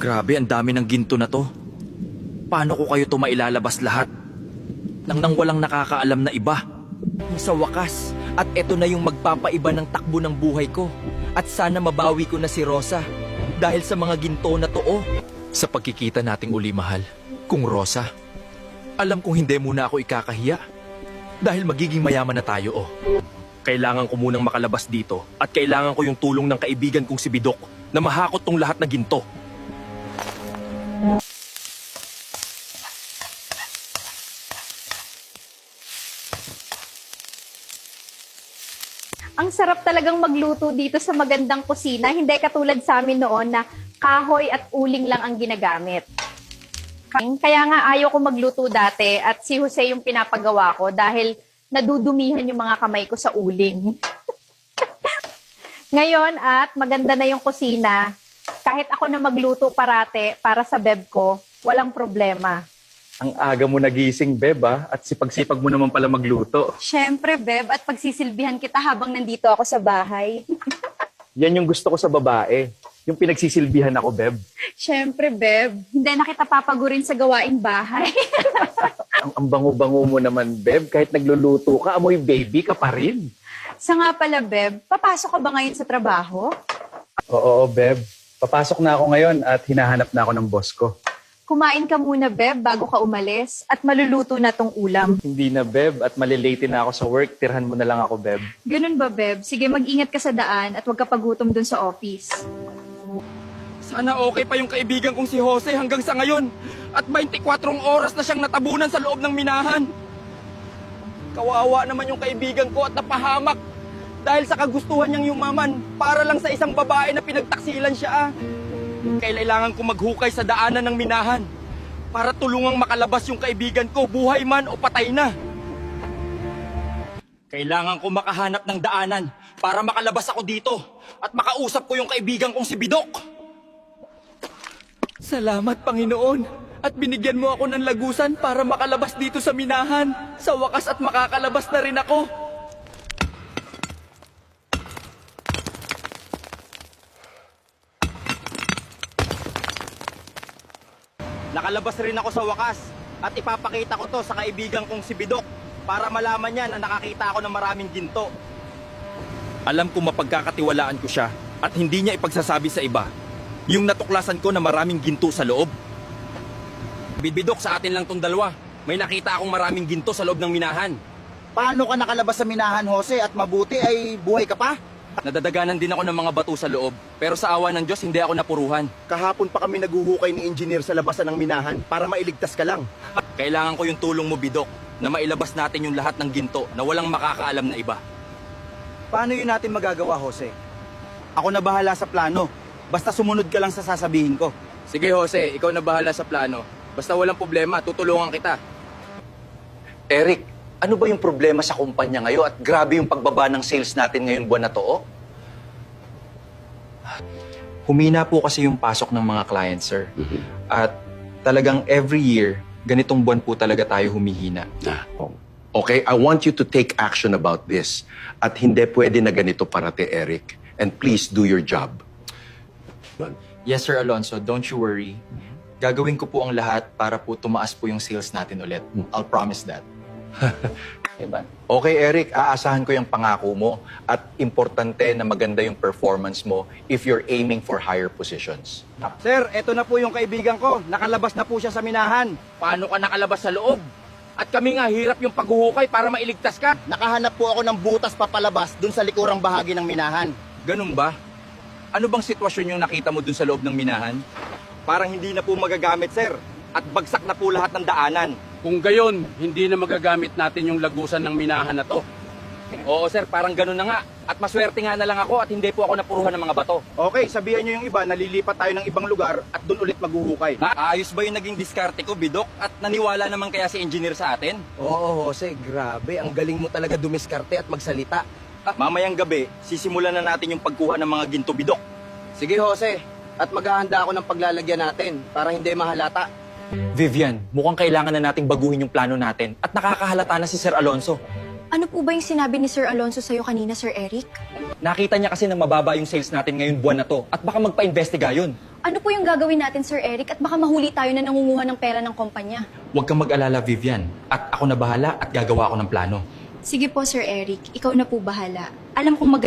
Grabe, ang dami ng ginto na to. Paano ko kayo to mailalabas lahat? Nang walang nakakaalam na iba. Sa wakas, at eto na yung magpapaiba ng takbo ng buhay ko. At sana mabawi ko na si Rosa. Dahil sa mga ginto na to, oh. Sa pagkikita nating uli, mahal, kung Rosa, alam kong hindi muna ako ikakahiya. Dahil magiging mayaman na tayo, oh. Kailangan ko munang makalabas dito at kailangan ko yung tulong ng kaibigan kong si Bidok na mahakot tong lahat na ginto. Ang sarap talagang magluto dito sa magandang kusina. Hindi katulad sa amin noon na kahoy at uling lang ang ginagamit. Kaya nga ayaw ko magluto dati at si Jose yung pinapagawa ko dahil nadudumihan yung mga kamay ko sa uling. Ngayon at maganda na yung kusina, kahit ako na magluto parate para sa beb ko, walang problema. Ang aga mo nagising, Beb, at sipag-sipag mo naman pala magluto. Siyempre, beb, at pagsisilbihan kita habang nandito ako sa bahay. Yan yung gusto ko sa babae. Yung pinagsisilbihan ako, Beb. Siyempre, beb, hindi na kita papagurin sa gawaing bahay. Ang bango-bango mo naman, Beb. Kahit nagluluto ka, amoy baby ka pa rin. Sa nga pala, beb, papasok ka ba ngayon sa trabaho? Oo, Beb. Papasok na ako ngayon at hinahanap na ako ng boss ko. Kumain ka muna, beb, bago ka umalis at maluluto na tong ulam. Hindi na, Beb, at malilate na ako sa work. Tirhan mo na lang ako, Beb. Ganun ba, beb? Sige, mag-ingat ka sa daan at huwag ka pagutom dun sa office. Sana okay pa yung kaibigan kong si Jose hanggang sa ngayon. At 24 oras na siyang natabunan sa loob ng minahan. Kawawa naman yung kaibigan ko at napahamak. Dahil sa kagustuhan niyang yumaman para lang sa isang babae na pinagtaksilan siya. Kailangan ko maghukay sa daanan ng minahan para tulungang makalabas yung kaibigan ko, buhay man o patay na. Kailangan ko makahanap ng daanan para makalabas ako dito at makausap ko yung kaibigan kong si Bidok. Salamat, Panginoon, at binigyan mo ako ng lagusan para makalabas dito sa minahan. Sa wakas at makakalabas na rin ako. Nakalabas rin ako sa wakas at ipapakita ko to sa kaibigan kong si Bidok para malaman niya na nakakita ako ng maraming ginto. Alam ko mapagkakatiwalaan ko siya at hindi niya ipagsasabi sa iba yung natuklasan ko na maraming ginto sa loob. Bidok, sa atin lang tong dalawa. May nakita akong maraming ginto sa loob ng minahan. Paano ka nakalabas sa minahan, Jose, at mabuti ay buhay ka pa? Nadadaganan din ako ng mga bato sa loob, pero sa awa ng Diyos hindi ako napuruhan. Kahapon pa kami naguhukay ni engineer sa labasan ng minahan para mailigtas ka lang. Kailangan ko yung tulong mo, Bidok, na mailabas natin yung lahat ng ginto na walang makakaalam na iba. Paano yun natin magagawa, Jose? Ako na bahala sa plano. Basta sumunod ka lang sa sasabihin ko. Sige, Jose, ikaw na bahala sa plano. Basta walang problema, tutulungan kita. Eric, ano ba yung problema sa kumpanya ngayon at grabe yung pagbaba ng sales natin ngayong buwan na to, oh? Humina po kasi yung pasok ng mga clients, sir. At talagang every year, ganitong buwan po talaga tayo humihina. Okay, I want you to take action about this. At hindi pwede na ganito parate, Eric. And please do your job. Yes, Sir Alonso, don't you worry. Gagawin ko po ang lahat para po tumaas po yung sales natin ulit. I'll promise that. Diba? Okay, Eric, aasahan ko yung pangako mo at importante na maganda yung performance mo if you're aiming for higher positions. Sir, eto na po yung kaibigan ko. Nakalabas na po siya sa minahan. Paano ka nakalabas sa loob? At kami nga, hirap yung paghuhukay para mailigtas ka. Nakahanap po ako ng butas papalabas dun sa likurang bahagi ng minahan. Ganun ba? Ano bang sitwasyon yung nakita mo dun sa loob ng minahan? Parang hindi na po magagamit, sir. At bagsak na po lahat ng daanan. Kung gayon, hindi na magagamit natin yung lagusan ng minahan na to. Oo, sir, parang ganun na nga. At maswerte nga na lang ako at hindi po ako napuruhan ng mga bato. Okay, sabihan nyo yung iba, nalilipat tayo ng ibang lugar at dun ulit maghuhukay. Ayos ba yung naging diskarte ko, Bidok? At naniwala naman kaya si engineer sa atin? Oo, Jose, grabe. Ang galing mo talaga dumiskarte at magsalita. Mamayang gabi, sisimulan na natin yung pagkuha ng mga ginto, Bidok. Sige, Jose. At maghahanda ako ng paglalagyan natin para hindi mahalata. Vivian, mukhang kailangan na nating baguhin yung plano natin at nakakahalata na si Sir Alonso. Ano po ba yung sinabi ni Sir Alonso sa'yo kanina, Sir Eric? Nakita niya kasi na mababa yung sales natin ngayon buwan na to at baka magpa-investiga yun. Ano po yung gagawin natin, Sir Eric? At baka mahuli tayo na nangunguha ng pera ng kumpanya. Huwag kang mag-alala, Vivian. At ako na bahala at gagawa ako ng plano. Sige po, Sir Eric. Ikaw na po bahala. Alam kong